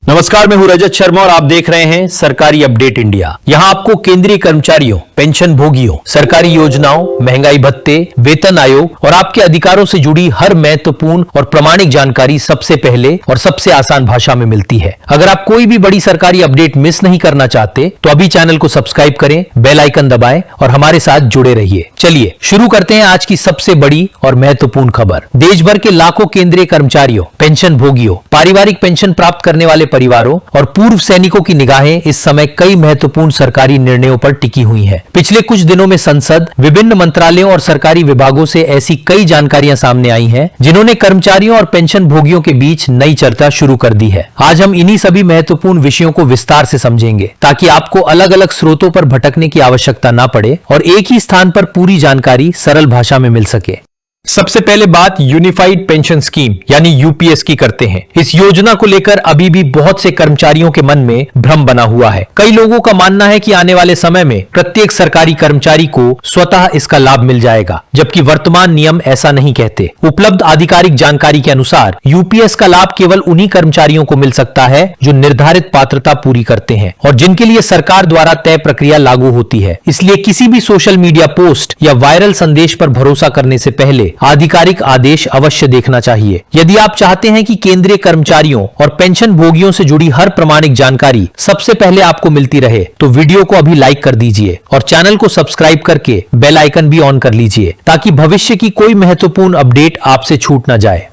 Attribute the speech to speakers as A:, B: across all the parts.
A: नमस्कार, मैं हूं रजत शर्मा और आप देख रहे हैं सरकारी अपडेट इंडिया। यहां आपको केंद्रीय कर्मचारियों, पेंशन भोगियों, सरकारी योजनाओं, महंगाई भत्ते, वेतन आयोग और आपके अधिकारों से जुड़ी हर महत्वपूर्ण और प्रामाणिक जानकारी सबसे पहले और सबसे आसान भाषा में मिलती है। अगर आप कोई भी बड़ी सरकारी अपडेट मिस नहीं करना चाहते तो अभी चैनल को सब्सक्राइब करें, बेल आइकन दबाएं और हमारे साथ जुड़े रहिए। चलिए शुरू करते हैं आज की सबसे बड़ी और महत्वपूर्ण खबर। देश भर के लाखों केंद्रीय कर्मचारियों, पेंशन भोगियों, पारिवारिक पेंशन प्राप्त करने वाले परिवारों और पूर्व सैनिकों की निगाहें इस समय कई महत्वपूर्ण सरकारी निर्णयों पर टिकी हुई हैं। पिछले कुछ दिनों में संसद, विभिन्न मंत्रालयों और सरकारी विभागों से ऐसी कई जानकारियां सामने आई हैं, जिन्होंने कर्मचारियों और पेंशन भोगियों के बीच नई चर्चा शुरू कर दी है। आज हम इन्हीं सभी महत्वपूर्ण विषयों को विस्तार से समझेंगे ताकि आपको अलग अलग स्रोतों पर भटकने की आवश्यकता न पड़े और एक ही स्थान पर पूरी जानकारी सरल भाषा में मिल सके। सबसे पहले बात यूनिफाइड पेंशन स्कीम यानी यूपीएस की करते हैं। इस योजना को लेकर अभी भी बहुत से कर्मचारियों के मन में भ्रम बना हुआ है। कई लोगों का मानना है कि आने वाले समय में प्रत्येक सरकारी कर्मचारी को स्वतः इसका लाभ मिल जाएगा, जबकि वर्तमान नियम ऐसा नहीं कहते। उपलब्ध आधिकारिक जानकारी के अनुसार यूपीएस का लाभ केवल उन्हीं कर्मचारियों को मिल सकता है जो निर्धारित पात्रता पूरी करते हैं और जिनके लिए सरकार द्वारा तय प्रक्रिया लागू होती है। इसलिए किसी भी सोशल मीडिया पोस्ट या वायरल संदेश पर भरोसा करने से पहले आधिकारिक आदेश अवश्य देखना चाहिए। यदि आप चाहते हैं कि केंद्रीय कर्मचारियों और पेंशन भोगियों से जुड़ी हर प्रामाणिक जानकारी सबसे पहले आपको मिलती रहे, तो वीडियो को अभी लाइक कर दीजिए और चैनल को सब्सक्राइब करके बेल आइकन भी ऑन कर लीजिए ताकि भविष्य की कोई महत्वपूर्ण अपडेट आपसे छूट न जाए।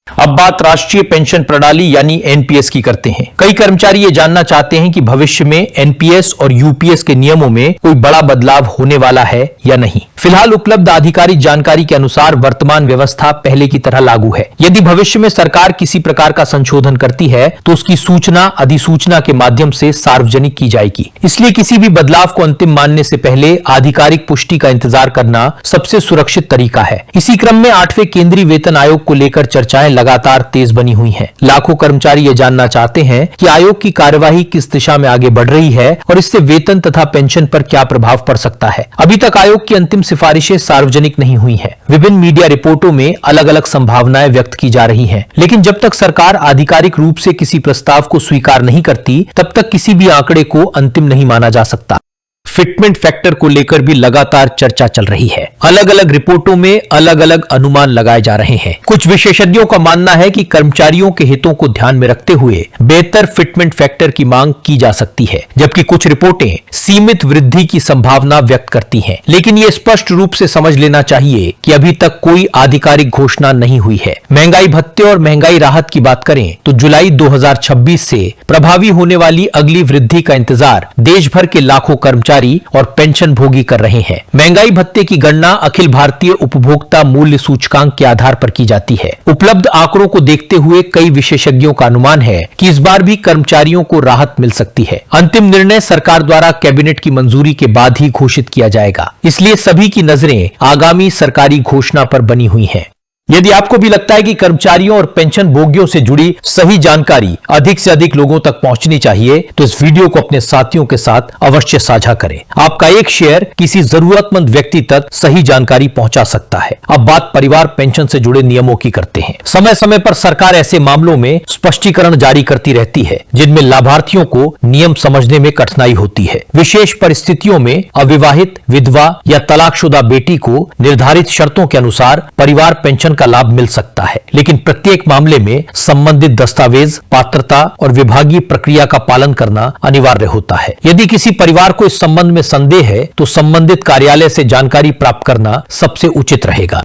A: अब बात राष्ट्रीय पेंशन प्रणाली यानी एनपीएस की करते हैं। कई कर्मचारी ये जानना चाहते हैं कि भविष्य में एनपीएस और यूपीएस के नियमों में कोई बड़ा बदलाव होने वाला है या नहीं। फिलहाल उपलब्ध आधिकारिक जानकारी के अनुसार वर्तमान व्यवस्था पहले की तरह लागू है। यदि भविष्य में सरकार किसी प्रकार का संशोधन करती है तो उसकी सूचना अधिसूचना के माध्यम से सार्वजनिक की जाएगी। इसलिए किसी भी बदलाव को अंतिम मानने से पहले आधिकारिक पुष्टि का इंतजार करना सबसे सुरक्षित तरीका है। इसी क्रम में 8वें केंद्रीय वेतन आयोग को लेकर चर्चाएं लगातार तेज बनी हुई हैं। लाखों कर्मचारी ये जानना चाहते हैं कि आयोग की कार्यवाही किस दिशा में आगे बढ़ रही है और इससे वेतन तथा पेंशन पर क्या प्रभाव पड़ सकता है। अभी तक आयोग की अंतिम सिफारिशें सार्वजनिक नहीं हुई हैं। विभिन्न मीडिया रिपोर्टों में अलग अलग संभावनाएं व्यक्त की जा रही हैं, लेकिन जब तक सरकार आधिकारिक रूप से किसी प्रस्ताव को स्वीकार नहीं करती, तब तक किसी भी आंकड़े को अंतिम नहीं माना जा सकता। फिटमेंट फैक्टर को लेकर भी लगातार चर्चा चल रही है। अलग अलग रिपोर्टों में अलग अलग अनुमान लगाए जा रहे हैं। कुछ विशेषज्ञों का मानना है कि कर्मचारियों के हितों को ध्यान में रखते हुए बेहतर फिटमेंट फैक्टर की मांग की जा सकती है, जबकि कुछ रिपोर्टें सीमित वृद्धि की संभावना व्यक्त करती हैं। लेकिन ये स्पष्ट रूप से समझ लेना चाहिए कि अभी तक कोई आधिकारिक घोषणा नहीं हुई है। महंगाई भत्ते और महंगाई राहत की बात करें तो जुलाई 2026 से प्रभावी होने वाली अगली वृद्धि का इंतजार देश भर के लाखों कर्मचारी और पेंशन भोगी कर रहे हैं। महंगाई भत्ते की गणना अखिल भारतीय उपभोक्ता मूल्य सूचकांक के आधार पर की जाती है। उपलब्ध आंकड़ों को देखते हुए कई विशेषज्ञों का अनुमान है कि इस बार भी कर्मचारियों को राहत मिल सकती है। अंतिम निर्णय सरकार द्वारा कैबिनेट की मंजूरी के बाद ही घोषित किया जाएगा, इसलिए सभी की नजरें आगामी सरकारी घोषणा पर बनी हुई हैं। यदि आपको भी लगता है कि कर्मचारियों और पेंशन भोगियों से जुड़ी सही जानकारी अधिक से अधिक लोगों तक पहुंचनी चाहिए तो इस वीडियो को अपने साथियों के साथ अवश्य साझा करें। आपका एक शेयर किसी जरूरतमंद व्यक्ति तक सही जानकारी पहुंचा सकता है। अब बात परिवार पेंशन से जुड़े नियमों की करते हैं। समय समय पर सरकार ऐसे मामलों में स्पष्टीकरण जारी करती रहती है जिनमें लाभार्थियों को नियम समझने में कठिनाई होती है। विशेष परिस्थितियों में अविवाहित, विधवा या तलाकशुदा बेटी को निर्धारित शर्तों के अनुसार परिवार पेंशन का लाभ मिल सकता है, लेकिन प्रत्येक मामले में संबंधित दस्तावेज, पात्रता और विभागीय प्रक्रिया का पालन करना अनिवार्य होता है। यदि किसी परिवार को इस संबंध में संदेह है तो संबंधित कार्यालय से जानकारी प्राप्त करना सबसे उचित रहेगा।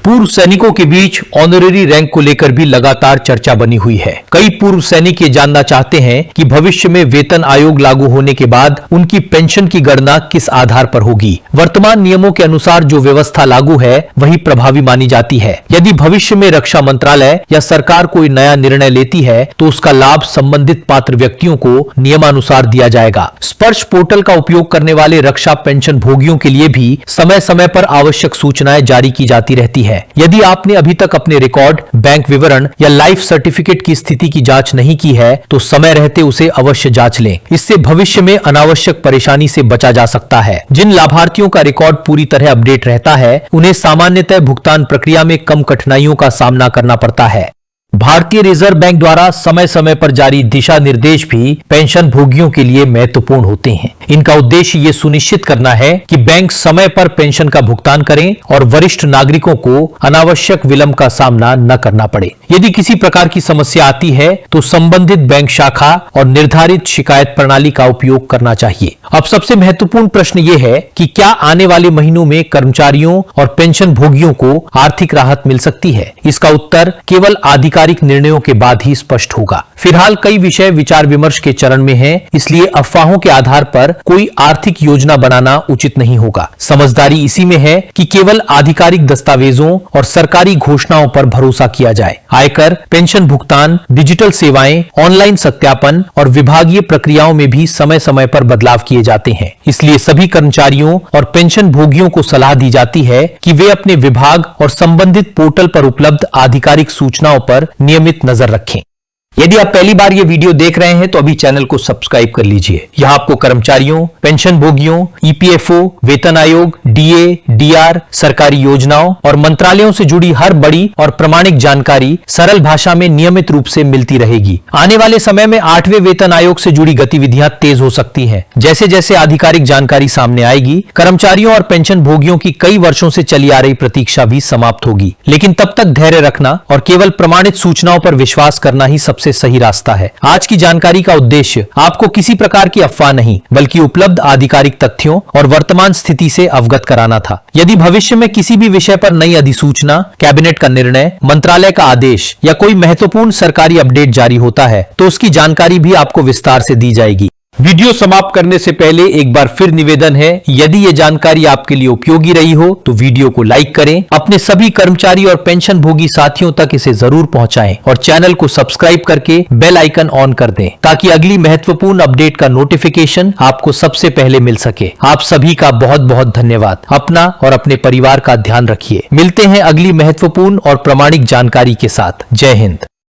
A: पूर्व सैनिकों के बीच ऑनरेरी रैंक को लेकर भी लगातार चर्चा बनी हुई है। कई पूर्व सैनिक ये जानना चाहते हैं कि भविष्य में वेतन आयोग लागू होने के बाद उनकी पेंशन की गणना किस आधार पर होगी। वर्तमान नियमों के अनुसार जो व्यवस्था लागू है वही प्रभावी मानी जाती है। यदि भविष्य में रक्षा मंत्रालय या सरकार कोई नया निर्णय लेती है तो उसका लाभ संबंधित पात्र व्यक्तियों को नियमानुसार दिया जाएगा। स्पर्श पोर्टल का उपयोग करने वाले रक्षा पेंशन भोगियों के लिए भी समय समय पर आवश्यक सूचनाएं जारी की जाती रहती है। यदि आपने अभी तक अपने रिकॉर्ड, बैंक विवरण या लाइफ सर्टिफिकेट की स्थिति की जांच नहीं की है तो समय रहते उसे अवश्य जांच लें। इससे भविष्य में अनावश्यक परेशानी से बचा जा सकता है। जिन लाभार्थियों का रिकॉर्ड पूरी तरह अपडेट रहता है उन्हें सामान्यतः भुगतान प्रक्रिया में कम कठिनाइयों का सामना करना पड़ता है। भारतीय रिजर्व बैंक द्वारा समय समय पर जारी दिशा निर्देश भी पेंशन भोगियों के लिए महत्वपूर्ण होते हैं। इनका उद्देश्य ये सुनिश्चित करना है कि बैंक समय पर पेंशन का भुगतान करें और वरिष्ठ नागरिकों को अनावश्यक विलंब का सामना न करना पड़े। यदि किसी प्रकार की समस्या आती है तो संबंधित बैंक शाखा और निर्धारित शिकायत प्रणाली का उपयोग करना चाहिए। अब सबसे महत्वपूर्ण प्रश्न ये है कि क्या आने वाले महीनों में कर्मचारियों और पेंशन भोगियों को आर्थिक राहत मिल सकती है? इसका उत्तर केवल आधिकारिक निर्णयों के बाद ही स्पष्ट होगा। फिलहाल कई विषय विचार विमर्श के चरण में हैं, इसलिए अफवाहों के आधार पर कोई आर्थिक योजना बनाना उचित नहीं होगा। समझदारी इसी में है कि केवल आधिकारिक दस्तावेजों और सरकारी घोषणाओं पर भरोसा किया जाए। आयकर, पेंशन भुगतान, डिजिटल सेवाएं, ऑनलाइन सत्यापन और विभागीय प्रक्रियाओं में भी समय समय पर बदलाव किए जाते हैं। इसलिए सभी कर्मचारियों और पेंशन भोगियों को सलाह दी जाती है कि वे अपने विभाग और संबंधित पोर्टल पर उपलब्ध आधिकारिक सूचनाओं पर नियमित नजर रखें। यदि आप पहली बार ये वीडियो देख रहे हैं तो अभी चैनल को सब्सक्राइब कर लीजिए। यहाँ आपको कर्मचारियों, पेंशन भोगियों, ईपीएफओ, वेतन आयोग, डीए, डीआर, सरकारी योजनाओं और मंत्रालयों से जुड़ी हर बड़ी और प्रमाणिक जानकारी सरल भाषा में नियमित रूप से मिलती रहेगी। आने वाले समय में 8वें वेतन आयोग से जुड़ी गतिविधियां तेज हो सकती हैं। जैसे जैसे आधिकारिक जानकारी सामने आएगी, कर्मचारियों और पेंशन भोगियों की कई वर्षों से चली आ रही प्रतीक्षा भी समाप्त होगी। लेकिन तब तक धैर्य रखना और केवल प्रमाणित सूचनाओं पर विश्वास करना ही सबसे सही रास्ता है। आज की जानकारी का उद्देश्य आपको किसी प्रकार की अफवाह नहीं बल्कि उपलब्ध आधिकारिक तथ्यों और वर्तमान स्थिति से अवगत कराना था। यदि भविष्य में किसी भी विषय पर नई अधिसूचना, कैबिनेट का निर्णय, मंत्रालय का आदेश या कोई महत्वपूर्ण सरकारी अपडेट जारी होता है तो उसकी जानकारी भी आपको विस्तार से दी जाएगी। वीडियो समाप्त करने से पहले एक बार फिर निवेदन है, यदि ये जानकारी आपके लिए उपयोगी रही हो तो वीडियो को लाइक करें, अपने सभी कर्मचारी और पेंशन भोगी साथियों तक इसे जरूर पहुंचाएं और चैनल को सब्सक्राइब करके बेल आइकन ऑन कर दें ताकि अगली महत्वपूर्ण अपडेट का नोटिफिकेशन आपको सबसे पहले मिल सके। आप सभी का बहुत बहुत धन्यवाद। अपना और अपने परिवार का ध्यान रखिए। मिलते हैं अगली महत्वपूर्ण और प्रामाणिक जानकारी के साथ। जय हिंद।